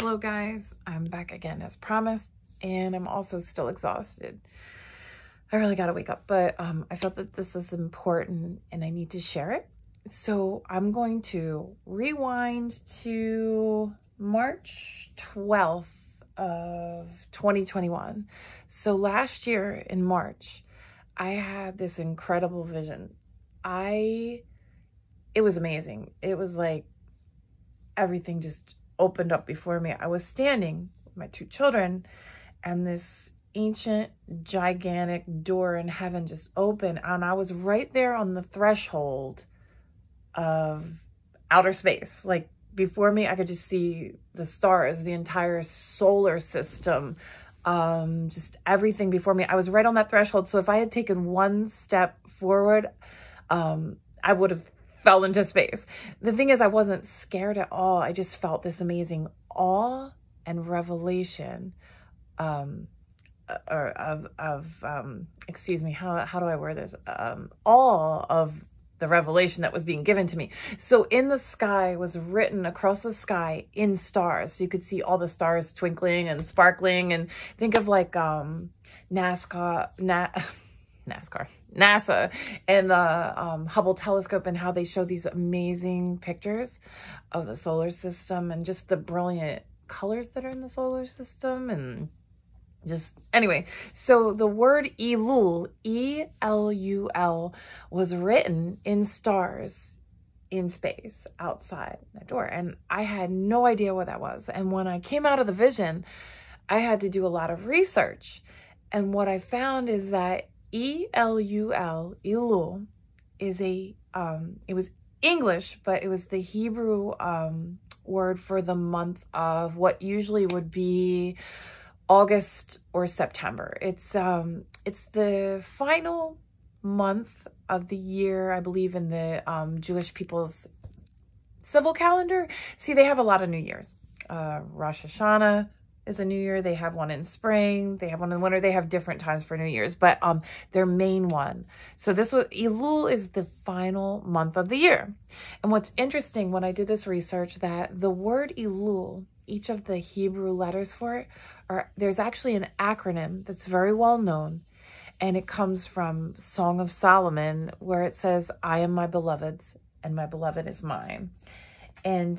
Hello guys, I'm back again as promised, and I'm also still exhausted. I really gotta wake up, but I felt that this is important and I need to share it. So I'm going to rewind to March 12th of 2021. So last year in March, I had this incredible vision. It was amazing. It was like everything just opened up before me. I was standing with my two children and this ancient, gigantic door in heaven just opened, and I was right there on the threshold of outer space. Like before me, I could just see the stars, the entire solar system, just everything before me. I was right on that threshold. So if I had taken one step forward, I would have fell into space. The thing is, I wasn't scared at all. I just felt this amazing awe and revelation excuse me, how do I word this? Awe of the revelation that was being given to me. So in the sky was written across the sky in stars. So you could see all the stars twinkling and sparkling, and think of like NASA and the Hubble telescope, and how they show these amazing pictures of the solar system and just the brilliant colors that are in the solar system. And just anyway, so the word ELUL, E-L-U-L, was written in stars in space outside that door, and I had no idea what that was. And when I came out of the vision, I had to do a lot of research, and what I found is that ELUL, ELUL, is it was English, but it was the Hebrew word for the month of what usually would be August or September. It's the final month of the year, I believe, in the Jewish people's civil calendar. See, they have a lot of New Years. Rosh Hashanah is a new year. They have one in spring. They have one in winter. They have different times for New Year's, but their main one. So this was Elul is the final month of the year. And what's interesting when I did this research, that the word Elul, each of the Hebrew letters for it, there's actually an acronym that's very well known, and it comes from Song of Solomon, where it says, "I am my beloved's, and my beloved is mine." And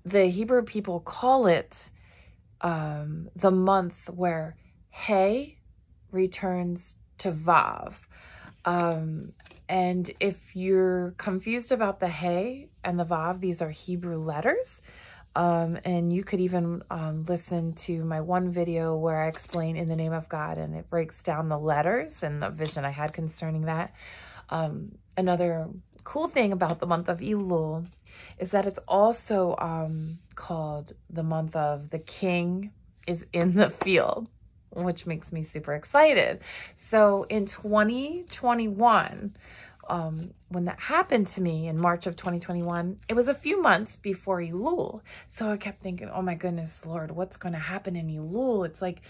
the Hebrew people call it the month where He returns to Vav. And if you're confused about the He and the Vav, these are Hebrew letters. And you could even listen to my one video where I explain In the Name of God, and it breaks down the letters and the vision I had concerning that. Another cool thing about the month of Elul is that it's also called the month of the King is in the field, which makes me super excited. So in 2021, when that happened to me in March of 2021, it was a few months before Elul. So I kept thinking, oh my goodness, Lord, what's going to happen in Elul? It's like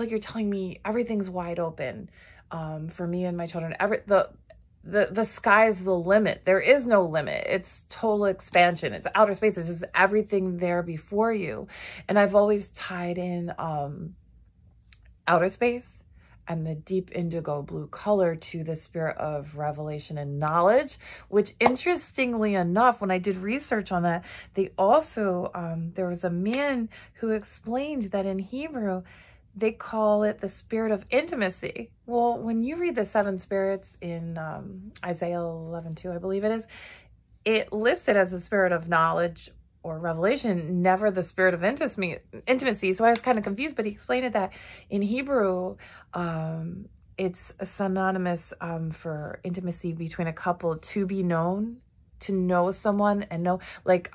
you're telling me everything's wide open for me and my children. The sky's the limit. There is no limit. It's total expansion. It's outer space. It's just everything there before you. And I've always tied in outer space and the deep indigo blue color to the spirit of revelation and knowledge, which interestingly enough, when I did research on that, they also, there was a man who explained that in Hebrew, they call it the spirit of intimacy. Well, when you read the seven spirits in Isaiah 11:2, I believe it is, it lists it as the spirit of knowledge or revelation, never the spirit of intimacy. So I was kind of confused, but he explained it that in Hebrew, it's synonymous for intimacy between a couple, to be known, to know someone, and know, like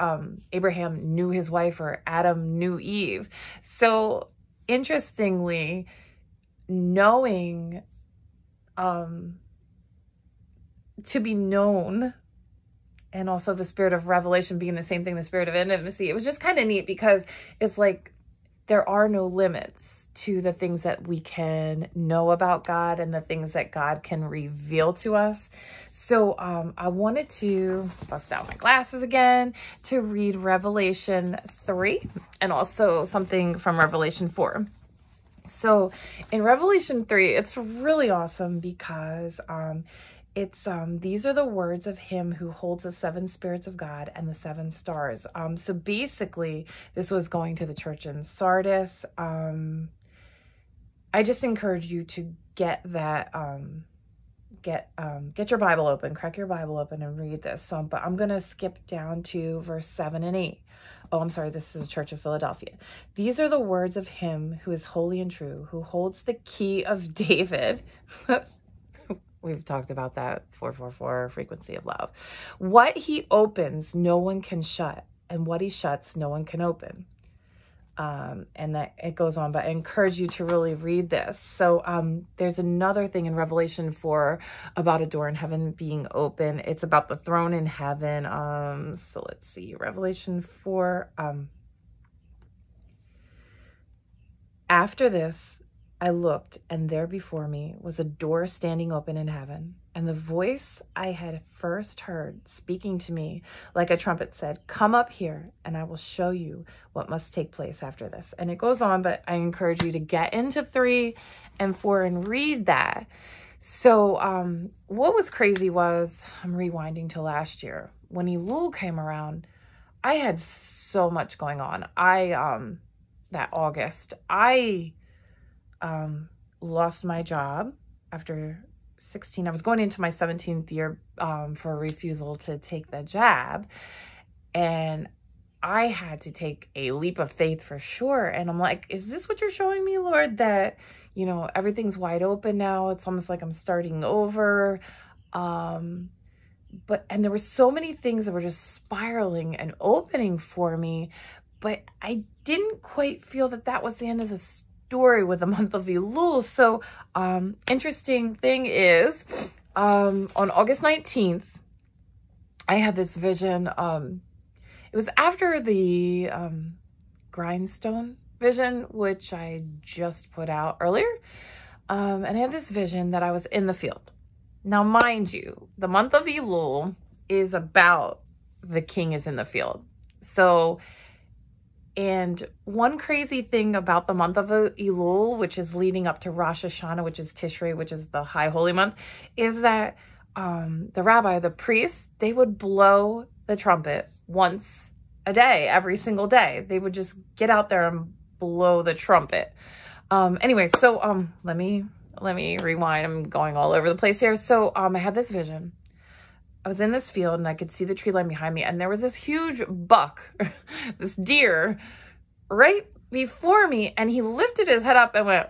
Abraham knew his wife, or Adam knew Eve. So interestingly, knowing, to be known, and also the spirit of revelation being the same thing, the spirit of intimacy. It was just kind of neat, because it's like there are no limits to the things that we can know about God and the things that God can reveal to us. So I wanted to bust out my glasses again to read Revelation 3 and also something from Revelation 4. So in Revelation 3, it's really awesome because these are the words of him who holds the 7 spirits of God and the 7 stars. So basically, this was going to the church in Sardis. I just encourage you to get that, get your Bible open, crack your Bible open and read this. So, but I'm going to skip down to verse 7 and 8. Oh, I'm sorry. This is the Church of Philadelphia. These are the words of him who is holy and true, who holds the key of David. We've talked about that, 444, frequency of love. What he opens, no one can shut. And what he shuts, no one can open. And that it goes on, but I encourage you to really read this. So there's another thing in Revelation 4 about a door in heaven being open. It's about the throne in heaven. So let's see, Revelation 4. After this, I looked, and there before me was a door standing open in heaven. And the voice I had first heard speaking to me like a trumpet said, "Come up here, and I will show you what must take place after this." And it goes on, but I encourage you to get into 3 and 4 and read that. So what was crazy was, I'm rewinding to last year. When ELUL came around, I had so much going on. That August, I lost my job after 16. I was going into my 17th year for a refusal to take the jab. And I had to take a leap of faith for sure. And I'm like, is this what you're showing me, Lord? That, you know, everything's wide open now. It's almost like I'm starting over. And there were so many things that were just spiraling and opening for me. But I didn't quite feel that that was the end of the story with the month of ELUL. So interesting thing is on August 19th, I had this vision. It was after the grindstone vision, which I just put out earlier. And I had this vision that I was in the field. Now, mind you, the month of ELUL is about the king is in the field. So, and one crazy thing about the month of ELUL, which is leading up to Rosh Hashanah, which is Tishrei, which is the high holy month, is that the rabbi, the priest, they would blow the trumpet once a day, every single day. They would just get out there and blow the trumpet. Anyway, so let me rewind. I'm going all over the place here. So I had this vision. I was in this field and I could see the tree line behind me, and there was this huge buck, this deer, right before me, and he lifted his head up and went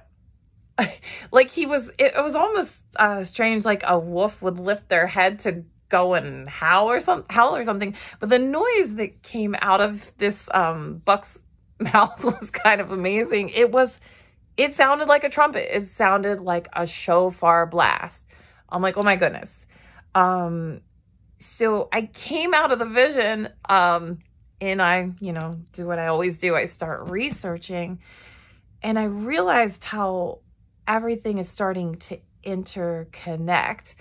like it was almost strange, like a wolf would lift their head to go and howl or something. But the noise that came out of this buck's mouth was kind of amazing. It sounded like a trumpet. It sounded like a shofar blast. I'm like, oh my goodness. So I came out of the vision, and I, do what I always do. I start researching, and I realized how everything is starting to interconnect.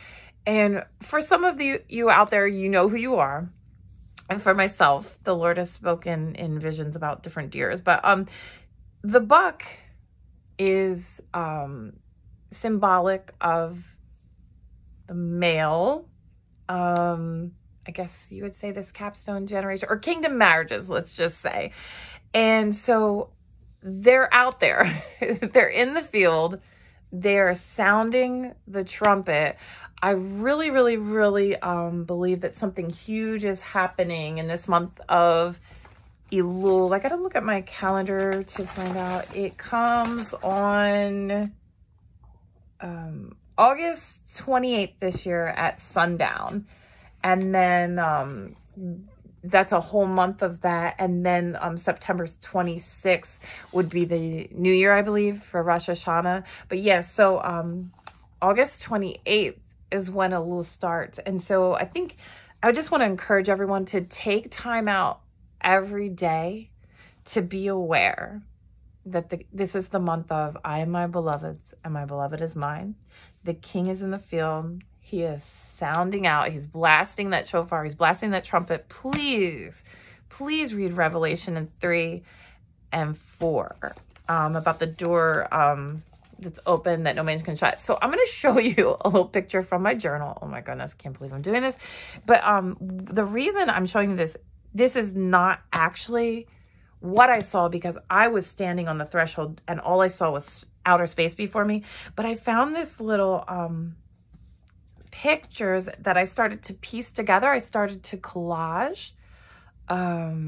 And for some of you out there, you know who you are. And for myself, the Lord has spoken in visions about different deers. But the buck is symbolic of the male, I guess you would say this capstone generation, or kingdom marriages, let's just say. And so they're out there. They're in the field. They're sounding the trumpet. I really, really, really believe that something huge is happening in this month of ELUL. I got to look at my calendar to find out. It comes on August 28th this year at sundown. And then that's a whole month of that. And then September 26th would be the new year, I believe, for Rosh Hashanah. But yeah, so August 28th is when ELUL starts. And so I think I just want to encourage everyone to take time out every day to be aware, that this is the month of I am my beloved's and my beloved is mine. The king is in the field. He is sounding out. He's blasting that shofar. He's blasting that trumpet. Please, please read Revelation in 3 and 4 about the door that's open that no man can shut. So I'm going to show you a little picture from my journal. Oh my goodness, can't believe I'm doing this. But the reason I'm showing you this is not actually what I saw, because I was standing on the threshold and all I saw was outer space before me. But I found this little pictures that I started to piece together. I started to collage. Another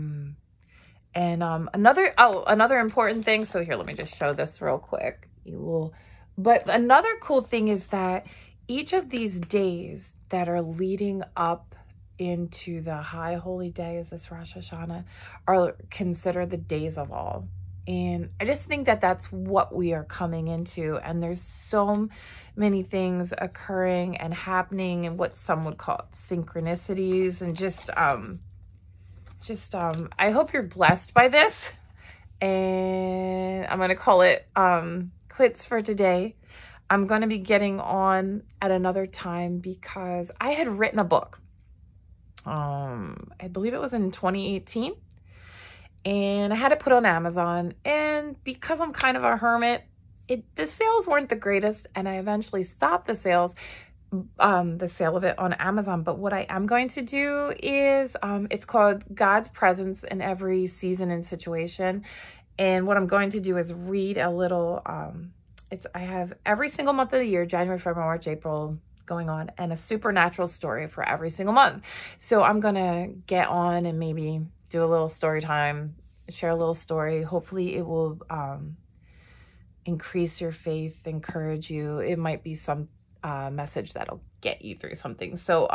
important thing. So here, let me just show this real quick. But another cool thing is that each of these days that are leading up into the high holy day, is this Rosh Hashanah, are considered the days of all. And I just think that that's what we are coming into. And there's so many things occurring and happening, and what some would call synchronicities, and I hope you're blessed by this. And I'm going to call it quits for today. I'm going to be getting on at another time because I had written a book. I believe it was in 2018, and I had it put on Amazon. And because I'm kind of a hermit, the sales weren't the greatest, and I eventually stopped the sale of it on Amazon. But what I am going to do is, it's called God's Presence in Every Season and Situation. And what I'm going to do is read a little, I have every single month of the year, January, February, March, April, going on, and a supernatural story for every single month. So I'm going to get on and maybe do a little story time, share a little story. Hopefully it will increase your faith, encourage you. It might be some message that'll get you through something. So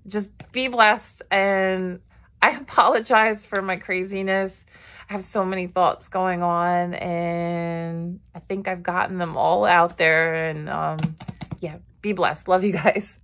just be blessed. And I apologize for my craziness. I have so many thoughts going on, and I think I've gotten them all out there. And yeah, be blessed. Love you guys.